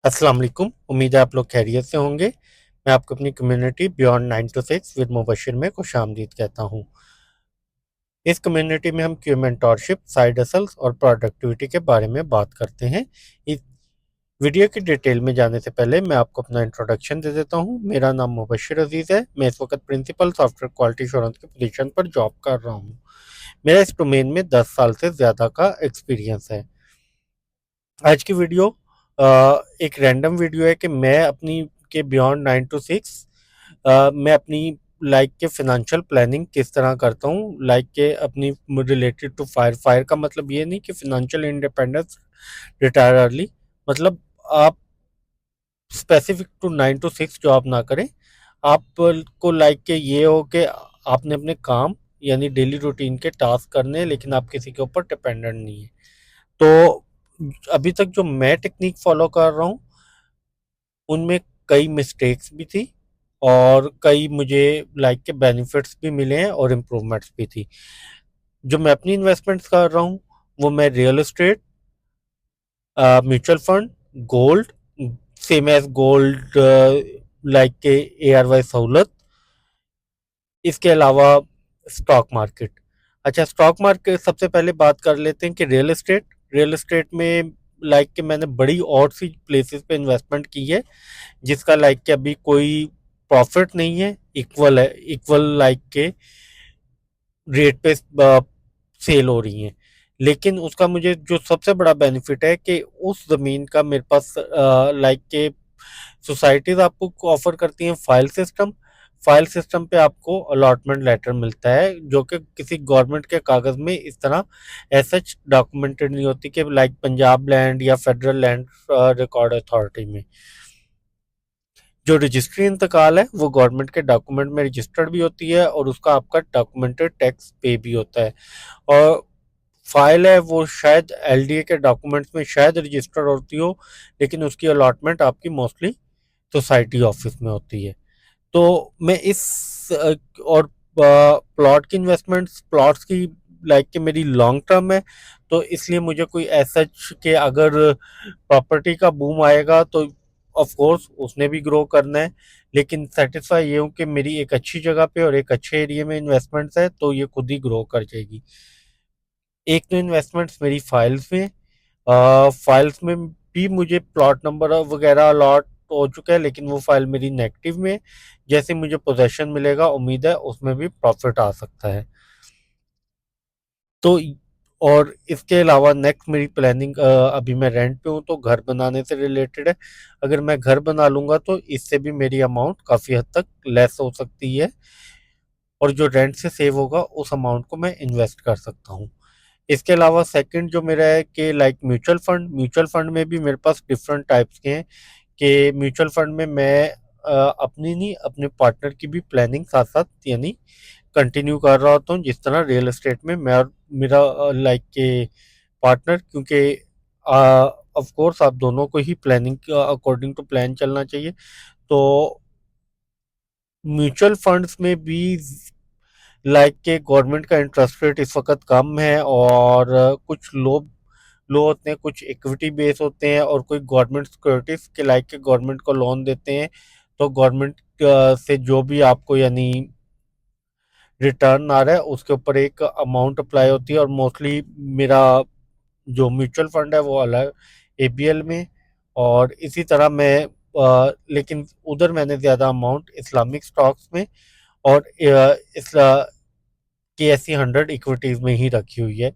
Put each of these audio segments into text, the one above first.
अस्सलाम वालेकुम। उम्मीद है आप लोग खैरियत से होंगे। मैं आपको अपनी community beyond 9 to 6 with Mubashir में खुशामदीद कहता हूँ। इस कम्युनिटी में हम क्यू मेंटोरशिप, साइड हसल्स और प्रोडक्टिविटी के बारे में बात करते हैं। इस वीडियो की डिटेल में जाने से पहले मैं आपको अपना इंट्रोडक्शन दे देता हूँ। मेरा नाम मुबशिर अजीज़ है। मैं इस वक्त प्रिंसिपल सॉफ्टवेयर क्वालिटी एश्योरेंस की पोजीशन पर जॉब कर रहा हूँ। मेरा इस डोमेन में 10 साल से ज़्यादा का एक्सपीरियंस है। आज की वीडियो एक रैंडम वीडियो है कि मैं अपनी के बियॉन्ड 9 to 6 मैं अपनी लाइक के फिनेंशियल प्लानिंग किस तरह करता हूँ। लाइक के अपनी रिलेटेड टू फायर फायर का मतलब ये नहीं कि फिनेंशियल इंडिपेंडेंस, रिटायर अर्ली, मतलब आप स्पेसिफिक टू 9 to 6 जॉब ना करें। आपको लाइक के ये हो कि आपने अपने काम यानी डेली रूटीन के टास्क करने हैं, लेकिन आप किसी के ऊपर डिपेंडेंट नहीं है। तो अभी तक जो मैं टेक्निक फॉलो कर रहा हूँ उनमें कई मिस्टेक्स भी थी और कई मुझे लाइक के बेनिफिट्स भी मिले हैं और इम्प्रूवमेंट्स भी थी। जो मैं अपनी इन्वेस्टमेंट्स कर रहा हूँ वो मैं real estate, mutual fund, gold, same as gold, like के ARY सहूलत, इसके अलावा स्टॉक मार्केट। अच्छा, स्टॉक मार्केट सबसे पहले बात कर लेते हैं कि रियल एस्टेट में लाइक के मैंने बड़ी और सी प्लेसेस पे इन्वेस्टमेंट की है जिसका लाइक के अभी कोई प्रॉफिट नहीं है, इक्वल है, इक्वल लाइक के रेट पे सेल हो रही हैं। लेकिन उसका मुझे जो सबसे बड़ा बेनिफिट है कि उस ज़मीन का मेरे पास लाइक के सोसाइटीज़ आपको ऑफर करती हैं फाइल सिस्टम पे आपको अलॉटमेंट लेटर मिलता है जो कि किसी गवर्नमेंट के कागज़ में इस तरह एज डॉक्यूमेंटेड नहीं होती कि लाइक पंजाब लैंड या फेडरल लैंड रिकॉर्ड अथॉरिटी में। जो रजिस्ट्री इंतकाल है वो गवर्नमेंट के डॉक्यूमेंट में रजिस्टर्ड भी होती है और उसका आपका डॉक्यूमेंटेड टैक्स पे भी होता है। और फाइल है वो शायद LDA के डॉक्यूमेंट्स में शायद रजिस्टर्ड होती हो, लेकिन उसकी अलॉटमेंट आपकी मोस्टली सोसाइटी ऑफिस में होती है। तो मैं इस और प्लॉट की इन्वेस्टमेंट्स प्लॉट्स की लाइक कि मेरी लॉन्ग टर्म है, तो इसलिए मुझे कोई ऐसा कि अगर प्रॉपर्टी का बूम आएगा तो ऑफ कोर्स उसने भी ग्रो करना है, लेकिन सेटिस्फाई ये हूँ कि मेरी एक अच्छी जगह पे और एक अच्छे एरिया में इन्वेस्टमेंट्स है तो ये खुद ही ग्रो कर जाएगी। एक तो इन्वेस्टमेंट्स मेरी फाइल्स में भी मुझे प्लॉट नंबर वगैरह अलॉट हो चुका है, लेकिन वो फाइल मेरी नेगेटिव में है। जैसे मुझे पोजेशन मिलेगा उम्मीद है उसमें भी प्रॉफिट आ सकता है। तो और इसके अलावा नेक्स्ट मेरी प्लानिंग, अभी मैं रेंट पे हूँ तो घर बनाने से रिलेटेड है। अगर मैं घर बना लूँगा तो इससे भी मेरी अमाउंट काफ़ी हद तक लेस हो सकती है और जो रेंट से सेव होगा उस अमाउंट को मैं इन्वेस्ट कर सकता हूँ। इसके अलावा सेकंड जो मेरा है कि लाइक म्यूचुअल फंड में भी मेरे पास डिफरेंट टाइप्स के हैं कि म्यूचुअल फंड में मैं अपनी नहीं अपने पार्टनर की भी प्लानिंग साथ साथ यानी कंटिन्यू कर रहा होता हूँ, जिस तरह रियल एस्टेट में मैं और मेरा लाइक के पार्टनर, क्योंकि ऑफ कोर्स आप दोनों को ही प्लानिंग अकॉर्डिंग टू प्लान चलना चाहिए। तो म्यूचुअल फंड्स में भी लाइक के गवर्नमेंट का इंटरेस्ट रेट इस वक्त कम है और कुछ लो होते हैं, कुछ इक्विटी बेस होते हैं और कोई गवर्नमेंट सिक्योरिटीज के लाइक के गवर्नमेंट को लोन देते हैं। तो गवर्नमेंट से जो भी आपको यानी रिटर्न आ रहा है उसके ऊपर एक अमाउंट अप्लाई होती है और मोस्टली मेरा जो म्यूचुअल फंड है वो अलग ABL में। और इसी तरह मैं लेकिन उधर मैंने ज़्यादा अमाउंट इस्लामिक स्टॉक्स में और इसला की ऐसी 100 इक्विटीज़ में ही रखी हुई है।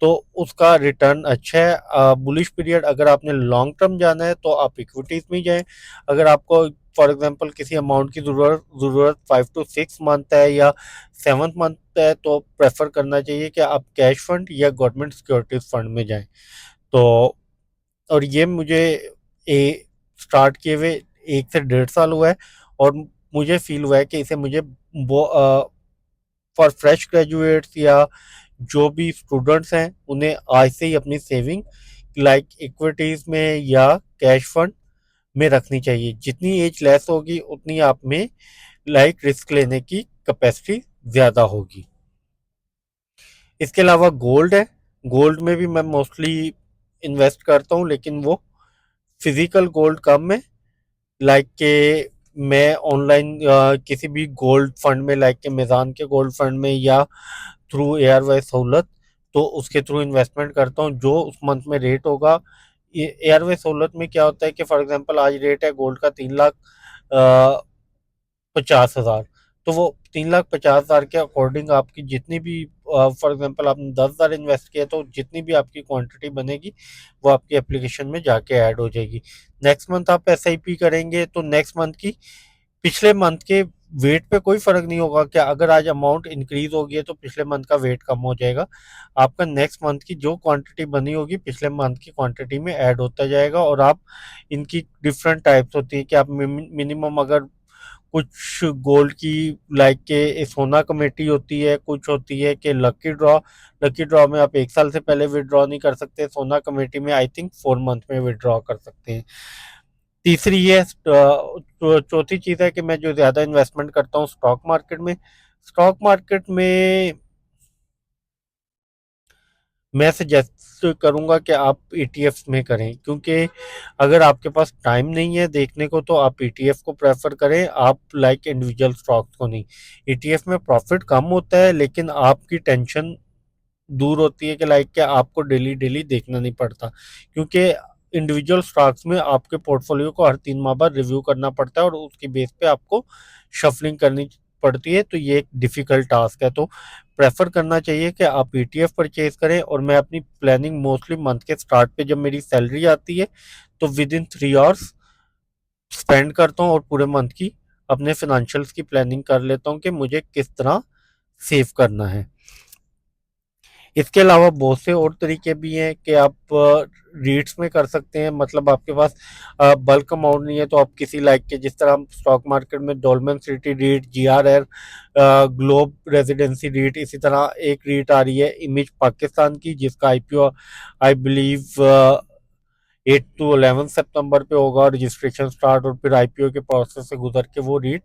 तो उसका रिटर्न अच्छा है। बुलिश पीरियड अगर आपने लॉन्ग टर्म जाना है तो आप इक्विटीज़ में जाएं। अगर आपको फॉर एग्जांपल किसी अमाउंट की ज़रूरत 5 to 6 मंथ है या 7 मंथ है तो प्रेफर करना चाहिए कि आप कैश फंड या गवर्नमेंट सिक्योरिटीज फंड में जाएं। तो और ये मुझे ए स्टार्ट किए हुए 1 से 1.5 साल हुआ है और मुझे फील हुआ है कि इसे मुझे फॉर फ्रेश ग्रेजुएट्स या जो भी स्टूडेंट्स हैं उन्हें आज से ही अपनी सेविंग लाइक इक्विटीज में या कैश फंड में रखनी चाहिए। जितनी एज लेस होगी उतनी आप में लाइक रिस्क लेने की कैपेसिटी ज़्यादा होगी। इसके अलावा गोल्ड है। गोल्ड में भी मैं मोस्टली इन्वेस्ट करता हूँ, लेकिन वो फिजिकल गोल्ड कम है, लाइक के मैं ऑनलाइन किसी भी गोल्ड फंड में, लाइक के मेज़ान के गोल्ड फंड में या थ्रू एयरवाई सहूलत, तो उसके थ्रू इन्वेस्टमेंट करता हूँ जो उस मंथ में रेट होगा। एयरवे सहूलत में क्या होता है कि फॉर एग्जांपल आज रेट है गोल्ड का 3,50,000, तो वो 3,50,000 के अकॉर्डिंग आपकी जितनी भी, फॉर एग्जांपल आपने 10,000 इन्वेस्ट किया तो जितनी भी आपकी क्वांटिटी बनेगी वो आपकी एप्लीकेशन में जाके ऐड हो जाएगी। नेक्स्ट मंथ आप एसआईपी करेंगे तो नेक्स्ट मंथ की पिछले मंथ के वेट पे कोई फर्क नहीं होगा कि अगर आज अमाउंट इंक्रीज होगी है तो पिछले मंथ का वेट कम हो जाएगा। आपका नेक्स्ट मंथ की जो क्वांटिटी बनी होगी पिछले मंथ की क्वांटिटी में ऐड होता जाएगा। और आप इनकी डिफरेंट टाइप्स होती है कि आप मिनिमम अगर कुछ गोल्ड की, लाइक के सोना कमेटी होती है, कुछ होती है कि लकी ड्रॉ में आप 1 साल से पहले विड्रॉ नहीं कर सकते, सोना कमेटी में आई थिंक 4 मंथ में विड्रॉ कर सकते हैं। तीसरी ये चौथी चीज़ है कि मैं जो ज़्यादा इन्वेस्टमेंट करता हूँ स्टॉक मार्केट में। स्टॉक मार्केट में मैं सजेस्ट करूंगा कि आप ईटीएफ में करें, क्योंकि अगर आपके पास टाइम नहीं है देखने को तो आप ईटीएफ को प्रेफर करें, आप लाइक इंडिविजुअल स्टॉक्स को नहीं। ईटीएफ में प्रॉफिट कम होता है लेकिन आपकी टेंशन दूर होती है कि लाइक क्या आपको डेली डेली देखना नहीं पड़ता, क्योंकि इंडिविजुअल स्टॉक्स में आपके पोर्टफोलियो को हर 3 माह बाद रिव्यू करना पड़ता है और उसकी बेस पे आपको शफलिंग करनी पड़ती है, तो ये एक डिफिकल्ट टास्क है। तो प्रेफर करना चाहिए कि आप ईटीएफ परचेज करें। और मैं अपनी प्लानिंग मोस्टली मंथ के स्टार्ट पे जब मेरी सैलरी आती है तो विद इन 3 आवर्स स्पेंड करता हूँ और पूरे मंथ की अपने फिनेंशियल्स की प्लानिंग कर लेता हूँ कि मुझे किस तरह सेव करना है। इसके अलावा बहुत से और तरीके भी हैं कि आप रीट्स में कर सकते हैं, मतलब आपके पास बल्क अमाउंट नहीं है तो आप किसी लाइक के, जिस तरह हम स्टॉक मार्केट में Dolmen City REIT, GRR, Globe Residency REIT, इसी तरह एक रीट आ रही है इमेज पाकिस्तान की जिसका आईपीओ आई बिलीव 8 to 11 सितंबर पे होगा रजिस्ट्रेशन स्टार्ट, और फिर आईपीओ के प्रोसेस से गुजर के वो रीट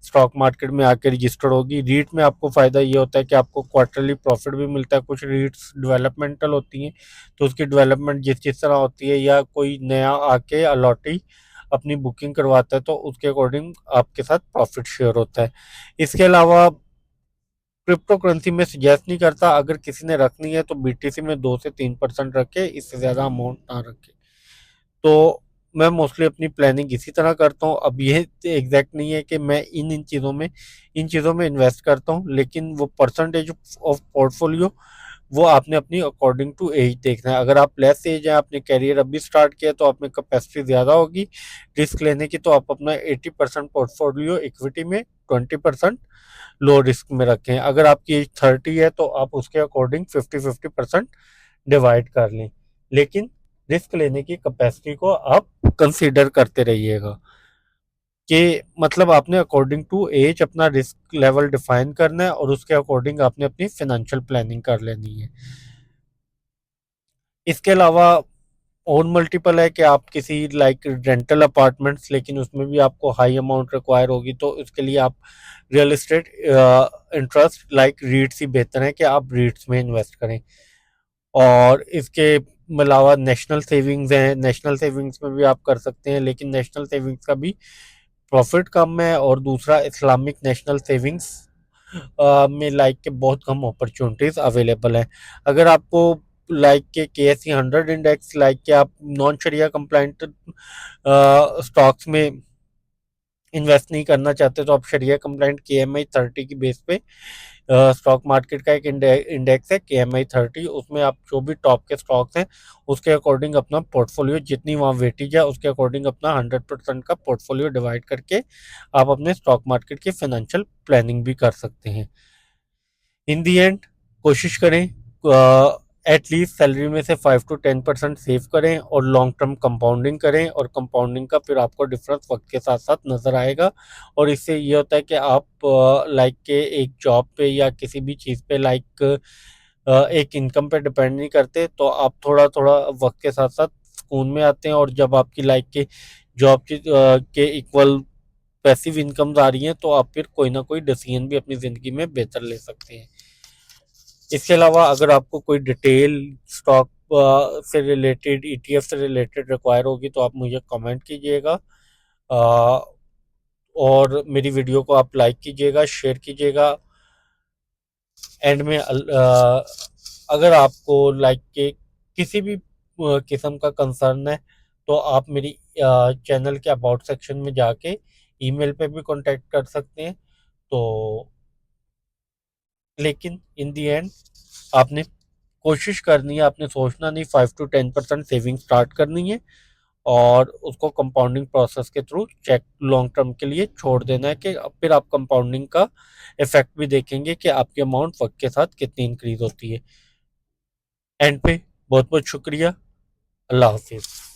स्टॉक मार्केट में आके रजिस्टर्ड होगी। रीट में आपको फ़ायदा ये होता है कि आपको क्वार्टरली प्रॉफिट भी मिलता है। कुछ रीट्स डेवलपमेंटल होती हैं तो उसकी डेवलपमेंट जिस जिस तरह होती है, या कोई नया आके अलॉटी अपनी बुकिंग करवाता है तो उसके अकॉर्डिंग आपके साथ प्रॉफिट शेयर होता है। इसके अलावा क्रिप्टो करेंसी में सजेस्ट नहीं करता, अगर किसी ने रखनी है तो बीटीसी में 2 से 3% रखे, इससे ज़्यादा अमाउंट ना रखे। तो मैं मोस्टली अपनी प्लानिंग इसी तरह करता हूँ। अब ये एग्जैक्ट नहीं है कि मैं इन चीज़ों में इन्वेस्ट करता हूँ, लेकिन वो परसेंटेज ऑफ पोर्टफोलियो वो आपने अपनी अकॉर्डिंग टू एज देखना है। अगर आप लेस एज है, आपने कैरियर अभी स्टार्ट किया तो आप में कैपेसिटी ज़्यादा होगी रिस्क लेने की, तो आप अपना 80% पोर्टफोलियो इक्विटी में, 20% लो रिस्क में रखें। अगर आपकी एज 30 है तो आप उसके अकॉर्डिंग 50-50% डिवाइड कर लें, लेकिन रिस्क लेने की कैपेसिटी को आप कंसीडर करते रहिएगा कि मतलब आपने अकॉर्डिंग टू एज अपना रिस्क लेवल डिफाइन करना है और उसके अकॉर्डिंग आपने अपनी फाइनेंशियल प्लानिंग कर लेनी है। इसके अलावा और मल्टीपल है कि आप किसी लाइक रेंटल अपार्टमेंट्स, लेकिन उसमें भी आपको हाई अमाउंट रिक्वायर होगी तो इसके लिए आप real estate interest like REITs ही बेहतर है कि आप रीट्स में इन्वेस्ट करें। और इसके अलावा नेशनल सेविंग्स हैं, नेशनल सेविंग्स में भी आप कर सकते हैं, लेकिन नेशनल सेविंग्स का भी प्रॉफिट कम है। और दूसरा इस्लामिक नेशनल सेविंग्स में लाइक के बहुत कम अपॉर्चुनिटीज़ अवेलेबल हैं। अगर आपको लाइक के एस सी 100 इंडेक्स, लाइक के आप नॉन शरिया कंप्लाइंट स्टॉक्स में इन्वेस्ट नहीं करना चाहते तो आप शरिया कंप्लाइंट KMI 30 की बेस पे स्टॉक मार्केट का एक इंडेक्स है KMI 30, उसमें आप जो भी टॉप के स्टॉक्स हैं उसके अकॉर्डिंग अपना पोर्टफोलियो, जितनी वहाँ वेटेज है उसके अकॉर्डिंग अपना 100% का पोर्टफोलियो डिवाइड करके आप अपने स्टॉक मार्केट की फाइनेंशियल प्लानिंग भी कर सकते हैं। इन दी एंड कोशिश करें एटलीस्ट सैलरी में से 5 to 10% सेव करें और लॉन्ग टर्म कंपाउंडिंग करें, और कंपाउंडिंग का फिर आपको डिफरेंस वक्त के साथ साथ नज़र आएगा। और इससे ये होता है कि आप लाइक के एक जॉब पे या किसी भी चीज़ पे लाइक एक इनकम पे डिपेंड नहीं करते, तो आप थोड़ा थोड़ा वक्त के साथ साथ सुकून में आते हैं। और जब आपकी लाइक के जॉब के इक्वल पैसिव इनकम्स आ रही हैं तो आप फिर कोई ना कोई डिसीजन भी अपनी ज़िंदगी में बेहतर ले सकते हैं। इसके अलावा अगर आपको कोई डिटेल स्टॉक से रिलेटेड, ETF से रिलेटेड रिक्वायर होगी तो आप मुझे कमेंट कीजिएगा, अ, और मेरी वीडियो को आप लाइक कीजिएगा, शेयर कीजिएगा। एंड में अगर आपको लाइक के किसी भी किस्म का कंसर्न है तो आप मेरी चैनल के अबाउट सेक्शन में जाके ईमेल पे भी कांटेक्ट कर सकते हैं। तो लेकिन इन दी एंड आपने कोशिश करनी है, आपने सोचना नहीं, 5 to 10% सेविंग स्टार्ट करनी है और उसको कंपाउंडिंग प्रोसेस के थ्रू चेक लॉन्ग टर्म के लिए छोड़ देना है कि फिर आप कंपाउंडिंग का इफेक्ट भी देखेंगे कि आपकी अमाउंट वक्त के साथ कितनी इंक्रीज होती है। एंड पे बहुत बहुत शुक्रिया। अल्लाह हाफिज़।